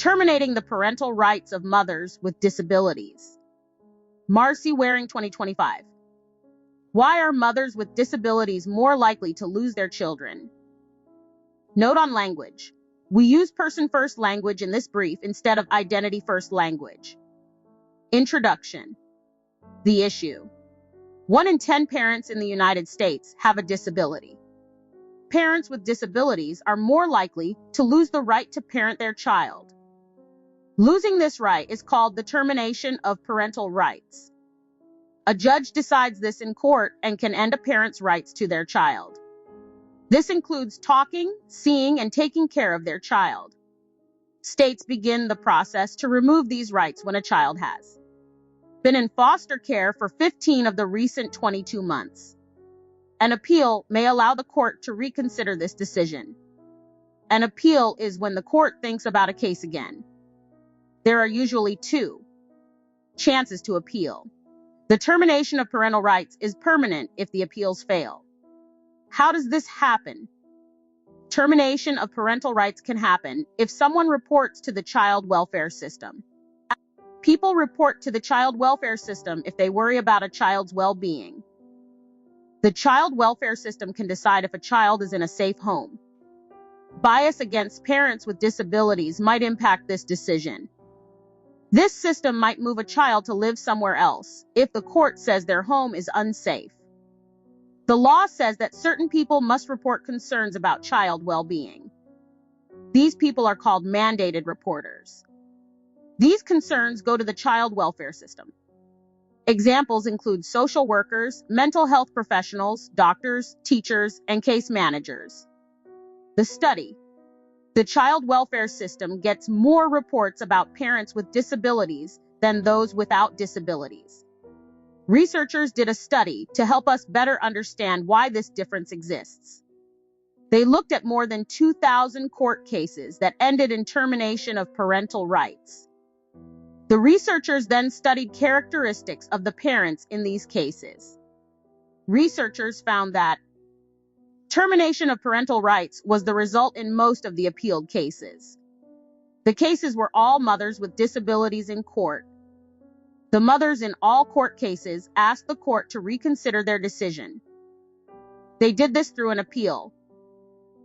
Terminating the parental rights of mothers with disabilities. Marcy Waring, 2025. Why are mothers with disabilities more likely to lose their children? Note on language. We use person-first language in this brief instead of identity-first language. Introduction. The issue. 1 in 10 parents in the United States have a disability. Parents with disabilities are more likely to lose the right to parent their child. Losing this right is called the termination of parental rights. A judge decides this in court and can end a parent's rights to their child. This includes talking, seeing, and taking care of their child. States begin the process to remove these rights when a child has been in foster care for 15 of the recent 22 months. An appeal may allow the court to reconsider this decision. An appeal is when the court thinks about a case again. There are usually 2 chances to appeal. The termination of parental rights is permanent if the appeals fail. How does this happen? Termination of parental rights can happen if someone reports to the child welfare system. People report to the child welfare system if they worry about a child's well-being. The child welfare system can decide if a child is in a safe home. Bias against parents with disabilities might impact this decision. This system might move a child to live somewhere else if the court says their home is unsafe. The law says that certain people must report concerns about child well-being. These people are called mandated reporters. These concerns go to the child welfare system. Examples include social workers, mental health professionals, doctors, teachers, and case managers. The study. The child welfare system gets more reports about parents with disabilities than those without disabilities. Researchers did a study to help us better understand why this difference exists. They looked at more than 2,000 court cases that ended in termination of parental rights. The researchers then studied characteristics of the parents in these cases. Researchers found that termination of parental rights was the result in most of the appealed cases. The cases were all mothers with disabilities in court. The mothers in all court cases asked the court to reconsider their decision. They did this through an appeal.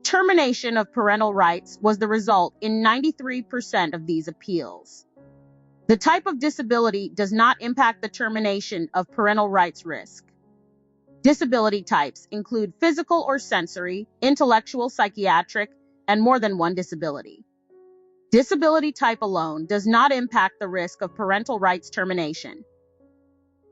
Termination of parental rights was the result in 93% of these appeals. The type of disability does not impact the termination of parental rights risk. Disability types include physical or sensory, intellectual, psychiatric, and more than one disability. Disability type alone does not impact the risk of parental rights termination.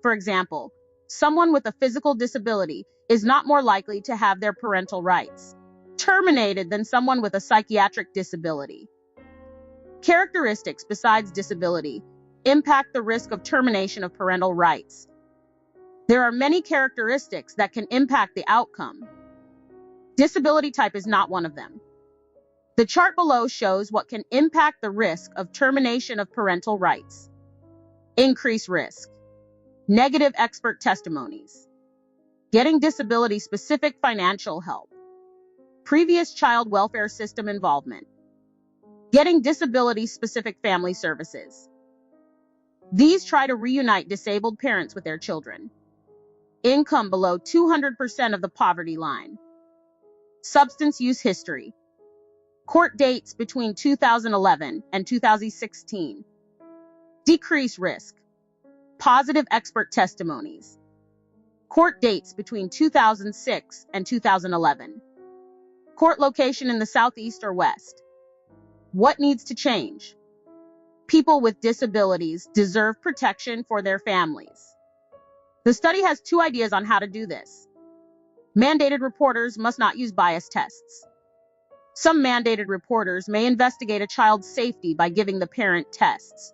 For example, someone with a physical disability is not more likely to have their parental rights terminated than someone with a psychiatric disability. Characteristics besides disability impact the risk of termination of parental rights. There are many characteristics that can impact the outcome. Disability type is not one of them. The chart below shows what can impact the risk of termination of parental rights. Increased risk. Negative expert testimonies. Getting disability-specific financial help. Previous child welfare system involvement. Getting disability-specific family services. These try to reunite disabled parents with their children. Income below 200% of the poverty line. Substance use history. Court dates between 2011 and 2016. Decreased risk. Positive expert testimonies. Court dates between 2006 and 2011. Court location in the southeast or west. What needs to change? People with disabilities deserve protection for their families. The study has 2 ideas on how to do this. Mandated reporters must not use bias tests. Some mandated reporters may investigate a child's safety by giving the parent tests.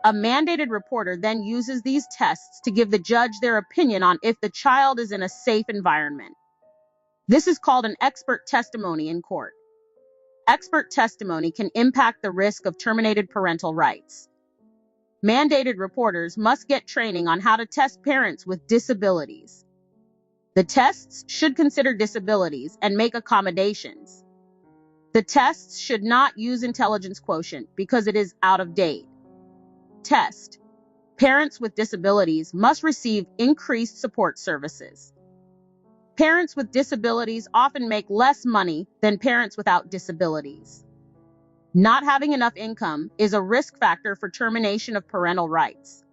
A mandated reporter then uses these tests to give the judge their opinion on if the child is in a safe environment. This is called an expert testimony in court. Expert testimony can impact the risk of terminated parental rights. Mandated reporters must get training on how to test parents with disabilities. The tests should consider disabilities and make accommodations. The tests should not use intelligence quotient because it is out of date. Test. Parents with disabilities must receive increased support services. Parents with disabilities often make less money than parents without disabilities. Not having enough income is a risk factor for termination of parental rights.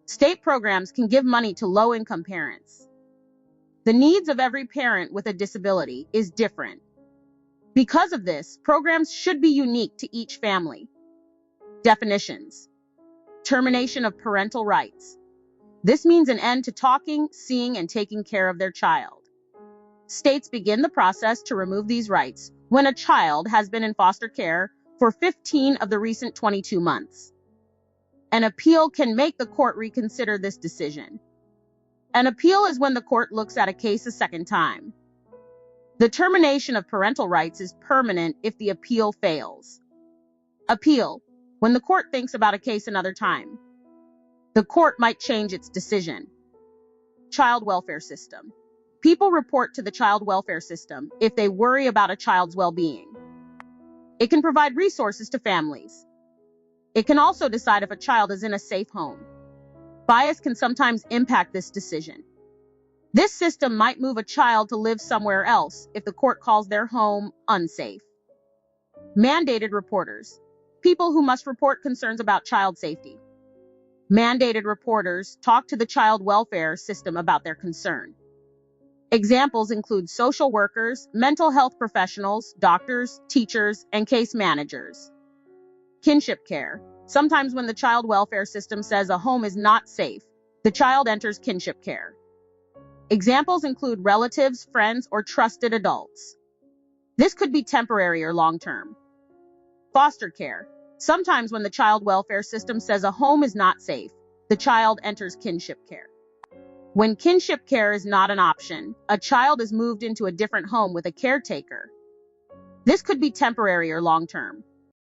State programs can give money to low-income parents. The needs of every parent with a disability is different. Because of this, programs should be unique to each family. Definitions. Termination of parental rights. This means an end to talking, seeing, and taking care of their child. States begin the process to remove these rights when a child has been in foster care for 15 of the recent 22 months. An appeal can make the court reconsider this decision. An appeal is when the court looks at a case a second time. The termination of parental rights is permanent if the appeal fails. Appeal. When the court thinks about a case another time, the court might change its decision. Child welfare system. People report to the child welfare system if they worry about a child's well-being. It can provide resources to families. It can also decide if a child is in a safe home. Bias can sometimes impact this decision. This system might move a child to live somewhere else if the court calls their home unsafe. Mandated reporters. People who must report concerns about child safety. Mandated reporters talk to the child welfare system about their concern. Examples include social workers, mental health professionals, doctors, teachers, and case managers. Kinship care. Sometimes when the child welfare system says a home is not safe, the child enters kinship care. Examples include relatives, friends, or trusted adults. This could be temporary or long-term. Foster care. Sometimes when the child welfare system says a home is not safe, the child enters kinship care. When kinship care is not an option, a child is moved into a different home with a caretaker. This could be temporary or long-term.